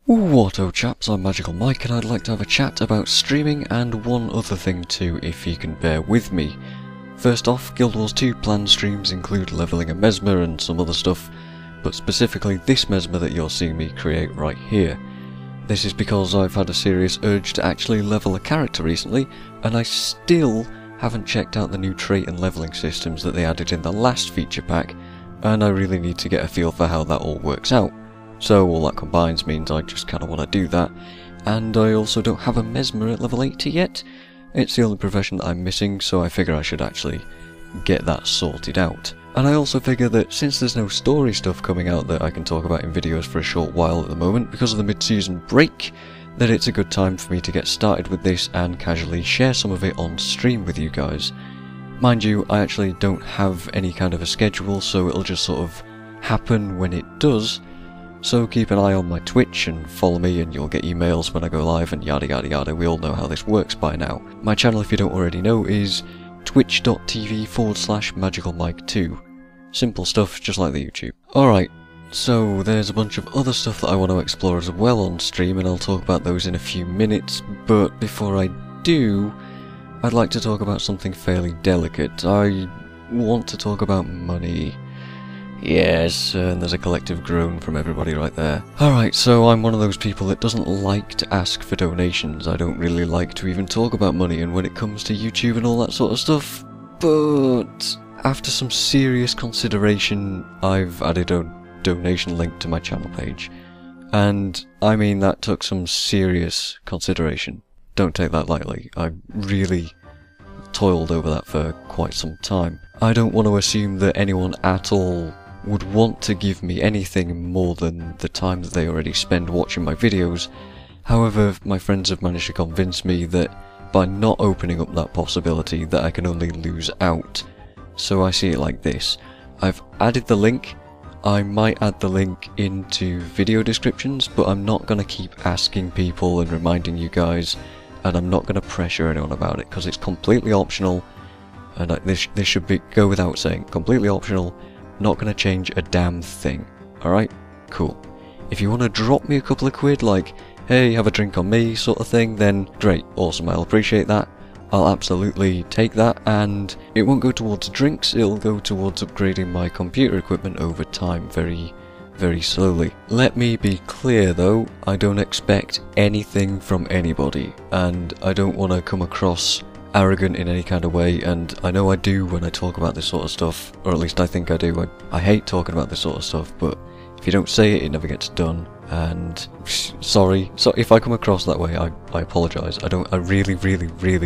Whatto chaps, I'm MagicalMike and I'd like to have a chat about streaming and one other thing too, if you can bear with me. First off, Guild Wars 2 planned streams include levelling a Mesmer and some other stuff, but specifically this Mesmer that you're seeing me create right here. This is because I've had a serious urge to actually level a character recently, and I still haven't checked out the new trait and levelling systems that they added in the last feature pack, and I really need to get a feel for how that all works out. So all that combines means I just kinda want to do that, and I also don't have a Mesmer at level 80 yet. It's the only profession that I'm missing, so I figure I should actually get that sorted out. And I also figure that since there's no story stuff coming out that I can talk about in videos for a short while at the moment because of the mid-season break, that it's a good time for me to get started with this and casually share some of it on stream with you guys. Mind you, I actually don't have any kind of a schedule, so it'll just sort of happen when it does. So keep an eye on my Twitch and follow me and you'll get emails when I go live and yada yada yada. We all know how this works by now. My channel, if you don't already know, is twitch.tv/MagicalMike2. Simple stuff, just like the YouTube. Alright, so there's a bunch of other stuff that I want to explore as well on stream, and I'll talk about those in a few minutes, but before I do, I'd like to talk about something fairly delicate. I want to talk about money. Yes, and there's a collective groan from everybody right there. Alright, so I'm one of those people that doesn't like to ask for donations. I don't really like to even talk about money and when it comes to YouTube and all that sort of stuff. But after some serious consideration, I've added a donation link to my channel page. And I mean that took some serious consideration. Don't take that lightly. I really toiled over that for quite some time. I don't want to assume that anyone at all would want to give me anything more than the time that they already spend watching my videos. However, my friends have managed to convince me that by not opening up that possibility that I can only lose out. So I see it like this. I've added the link. I might add the link into video descriptions, but I'm not going to keep asking people and reminding you guys, and I'm not going to pressure anyone about it because it's completely optional. And this should go without saying. Completely optional, not going to change a damn thing. Alright? Cool. If you want to drop me a couple of quid, like, hey, have a drink on me, sort of thing, then great, awesome, I'll appreciate that. I'll absolutely take that, and it won't go towards drinks, it'll go towards upgrading my computer equipment over time, very, very slowly. Let me be clear though, I don't expect anything from anybody, and I don't want to come across arrogant in any kind of way, and I know I do when I talk about this sort of stuff, or at least I think I do. I hate talking about this sort of stuff, but if you don't say it, it never gets done, and sorry, so if I come across that way, I apologise. I really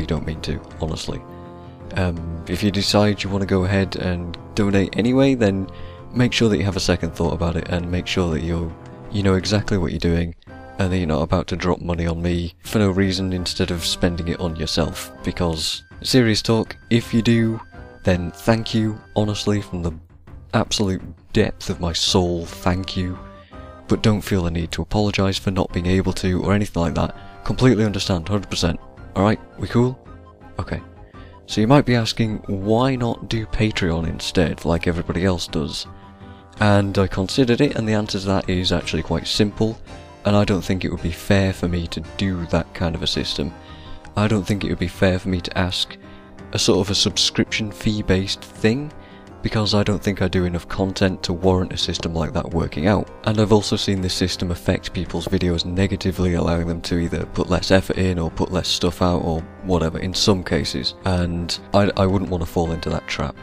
don't mean to, honestly. If you decide you want to go ahead and donate anyway, then make sure that you have a second thought about it, and make sure that you know exactly what you're doing, and that you're not about to drop money on me for no reason instead of spending it on yourself. Because, serious talk, if you do, then thank you, honestly, from the absolute depth of my soul, thank you. But don't feel the need to apologise for not being able to, or anything like that. Completely understand, 100%. Alright, we cool? Okay. So you might be asking, why not do Patreon instead, like everybody else does? And I considered it, and the answer to that is actually quite simple. And I don't think it would be fair for me to do that kind of a system. I don't think it would be fair for me to ask a sort of a subscription fee based thing, because I don't think I do enough content to warrant a system like that working out. And I've also seen this system affect people's videos negatively, allowing them to either put less effort in or put less stuff out or whatever in some cases, and I wouldn't want to fall into that trap.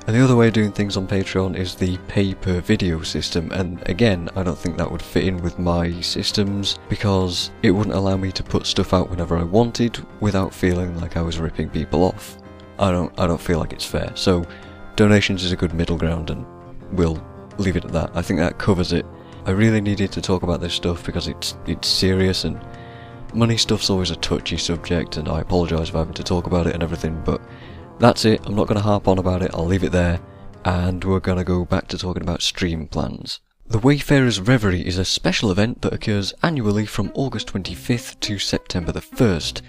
And the other way of doing things on Patreon is the pay-per-video system, and again, I don't think that would fit in with my systems, because it wouldn't allow me to put stuff out whenever I wanted, without feeling like I was ripping people off. I don't feel like it's fair, so donations is a good middle ground, and we'll leave it at that. I think that covers it. I really needed to talk about this stuff because it's serious, and money stuff's always a touchy subject, and I apologise for having to talk about it and everything, but that's it. I'm not going to harp on about it, I'll leave it there, and we're going to go back to talking about stream plans. The Wayfarer's Reverie is a special event that occurs annually from August 25th to September the 1st,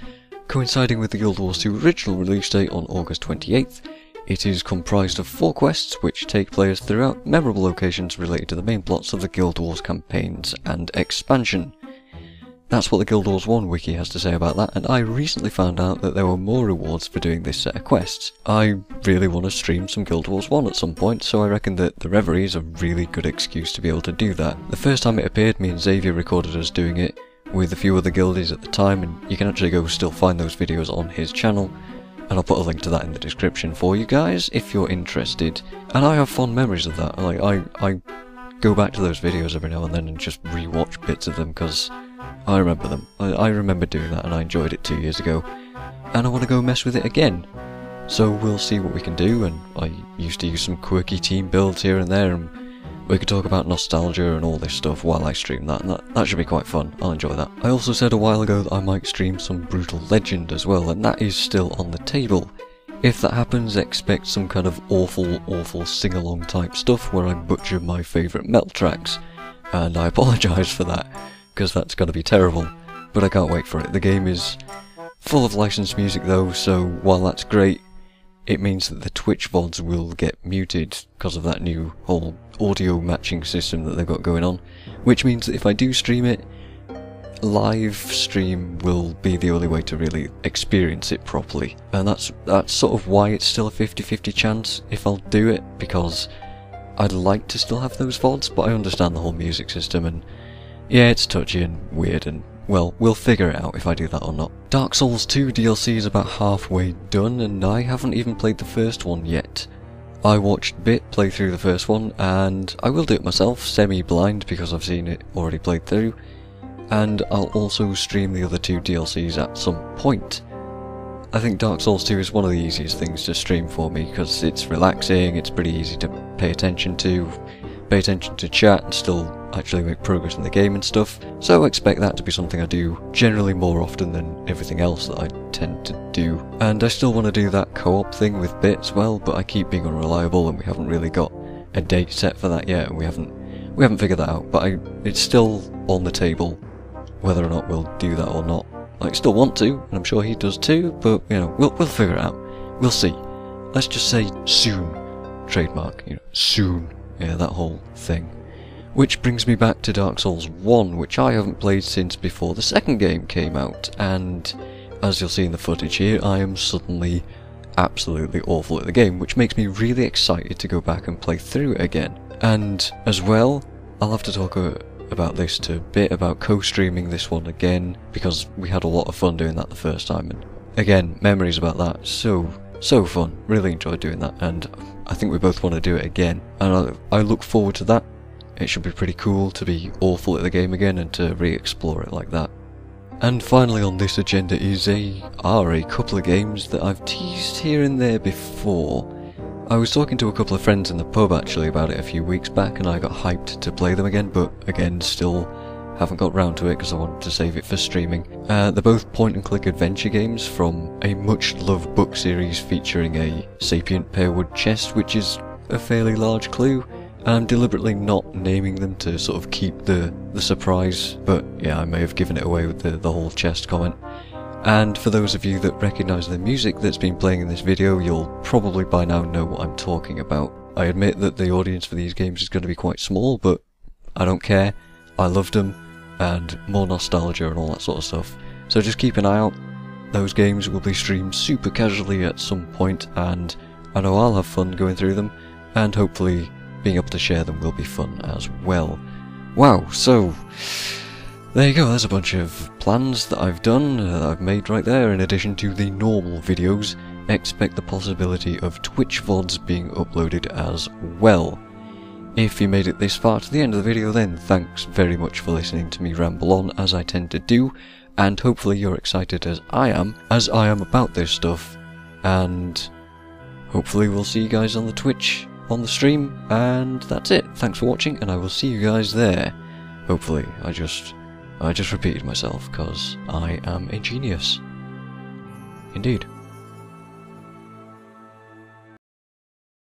coinciding with the Guild Wars 2 original release date on August 28th. It is comprised of 4 quests which take players throughout memorable locations related to the main plots of the Guild Wars campaigns and expansion. that's what the Guild Wars 1 wiki has to say about that, and I recently found out that there were more rewards for doing this set of quests. I really want to stream some Guild Wars 1 at some point, so I reckon that the Reverie is a really good excuse to be able to do that. The first time it appeared, me and Xavier recorded us doing it with a few other guildies at the time, and you can actually go still find those videos on his channel, and I'll put a link to that in the description for you guys if you're interested. And I have fond memories of that. Like, I go back to those videos every now and then and just re-watch bits of them because I remember them. I remember doing that and I enjoyed it 2 years ago, and I want to go mess with it again. So we'll see what we can do, and I used to use some quirky team builds here and there, and we could talk about nostalgia and all this stuff while I stream that, and that should be quite fun. I'll enjoy that. I also said a while ago that I might stream some Brutal Legend as well, and that is still on the table. If that happens, expect some kind of awful sing-along type stuff where I butcher my favourite metal tracks, and I apologise for that, because that's going to be terrible, but I can't wait for it. The game is full of licensed music though, so while that's great, it means that the Twitch VODs will get muted because of that new whole audio matching system that they've got going on, which means that if I do stream it, live stream will be the only way to really experience it properly, and that's sort of why it's still a 50-50 chance if I'll do it, because I'd like to still have those VODs, but I understand the whole music system, and yeah, it's touchy and weird, and well, we'll figure it out if I do that or not. Dark Souls 2 DLC is about halfway done, and I haven't even played the first one yet. I watched Bit play through the first one, and I will do it myself, semi-blind, because I've seen it already played through, and I'll also stream the other 2 DLCs at some point. I think Dark Souls 2 is one of the easiest things to stream for me, because it's relaxing, it's pretty easy to pay attention to chat, and still actually make progress in the game and stuff, so I expect that to be something I do generally more often than everything else that I tend to do. And I still want to do that co-op thing with Bit as well, but I keep being unreliable and we haven't really got a date set for that yet, and we haven't figured that out, but it's still on the table whether or not we'll do that or not. I still want to, and I'm sure he does too, but you know, we'll figure it out. We'll see. Let's just say soon. Trademark, you know, soon. Yeah, that whole thing. Which brings me back to Dark Souls 1, which I haven't played since before the second game came out, and as you'll see in the footage here, I am suddenly absolutely awful at the game, which makes me really excited to go back and play through it again. And as well, I'll have to talk about this a bit, about co-streaming this one again, because we had a lot of fun doing that the first time, and again, memories about that, so fun, really enjoyed doing that, and I think we both want to do it again, and I look forward to that. It should be pretty cool to be awful at the game again and to re-explore it like that. And finally on this agenda are a couple of games that I've teased here and there before. I was talking to a couple of friends in the pub actually about it a few weeks back, and I got hyped to play them again, but again still haven't got round to it because I wanted to save it for streaming. They're both point-and-click adventure games from a much-loved book series featuring a sapient pearwood chest, which is a fairly large clue, and I'm deliberately not naming them to sort of keep the surprise, but yeah, I may have given it away with the whole chest comment. And for those of you that recognise the music that's been playing in this video, you'll probably by now know what I'm talking about. I admit that the audience for these games is going to be quite small, but I don't care. I loved them, and more nostalgia and all that sort of stuff. So just keep an eye out. Those games will be streamed super casually at some point, and I know I'll have fun going through them, and hopefully being able to share them will be fun as well. Wow, so there you go, there's a bunch of plans that I've done, that I've made right there. In addition to the normal videos, expect the possibility of Twitch VODs being uploaded as well. If you made it this far to the end of the video, then thanks very much for listening to me ramble on as I tend to do, and hopefully you're excited as I am about this stuff, and hopefully we'll see you guys on the Twitch, on the stream, and that's it. Thanks for watching, and I will see you guys there. Hopefully. I just repeated myself, because I am a genius. Indeed.